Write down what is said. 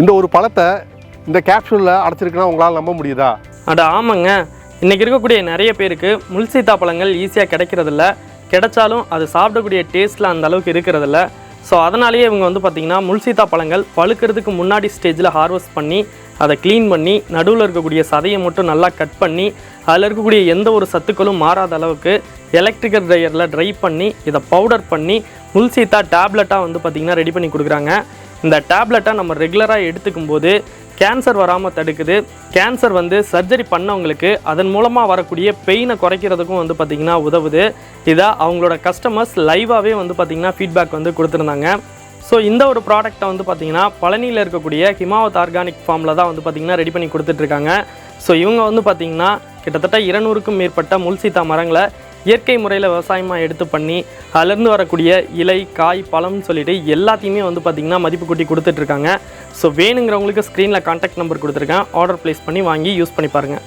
இந்த ஒரு பழத்தை இந்த கேப்சூலில் அடைச்சிருக்குன்னா உங்களால் நம்ப முடியுதா? ஆமாங்க. இன்றைக்கி இருக்கக்கூடிய நிறைய பேருக்கு முள் சீத்தாப்பழங்கள் ஈஸியாக கிடைக்கிறதில்ல. கிடைச்சாலும் அது சாப்பிடக்கூடிய டேஸ்ட்டில் அந்த அளவுக்கு இருக்கிறதில்ல. ஸோ அதனாலேயே இவங்க வந்து பார்த்திங்கன்னா முள் சீத்தாப்பழங்கள் பழுக்கிறதுக்கு முன்னாடி ஸ்டேஜில் ஹார்வெஸ்ட் பண்ணி அதை க்ளீன் பண்ணி நடுவில் இருக்கக்கூடிய சதையை மட்டும் நல்லா கட் பண்ணி அதில் இருக்கக்கூடிய எந்த ஒரு சத்துக்களும் மாறாத அளவுக்கு எலக்ட்ரிக்கல் ட்ரையரில் ட்ரை பண்ணி இதை பவுடர் பண்ணி முள் சீத்தா டேப்லெட்டாக வந்து பார்த்திங்கன்னா ரெடி பண்ணி கொடுக்குறாங்க. இந்த டேப்லெட்டை நம்ம ரெகுலராக எடுத்துக்கும் போது கேன்சர் வராமல் தடுக்குது. கேன்சர் வந்து சர்ஜரி பண்ணவங்களுக்கு அதன் மூலமாக வரக்கூடிய பெயினை குறைக்கிறதுக்கும் வந்து பார்த்திங்கன்னா உதவுது. இதை அவங்களோட கஸ்டமர்ஸ் லைவாகவே வந்து பார்த்திங்கன்னா ஃபீட்பேக் வந்து கொடுத்துருந்தாங்க. ஸோ இந்த ஒரு ப்ராடக்ட்டை வந்து பார்த்திங்கன்னா பழனியில் இருக்கக்கூடிய ஹிமாவத் ஆர்கானிக் ஃபார்மில் தான் வந்து பார்த்திங்கன்னா ரெடி பண்ணி கொடுத்துட்ருக்காங்க. ஸோ இவங்க வந்து பார்த்திங்கன்னா கிட்டத்தட்ட 200க்கும் மேற்பட்ட முள் சீத்தா மரங்களை இயற்கை முறையில் விவசாயமாக எடுத்து பண்ணி அதிலேருந்து வரக்கூடிய இலை காய் பழம்னு சொல்லிட்டு எல்லாத்தையுமே வந்து பார்த்திங்கன்னா மதிப்பு கூட்டி கொடுத்துட்ருக்காங்க. ஸோ வேணுங்கிறவங்களுக்கு ஸ்க்ரீனில் கான்டாக்ட் நம்பர் கொடுத்துருக்கேன். ஆர்டர் ப்ளேஸ் பண்ணி வாங்கி யூஸ் பண்ணி பாருங்கள்.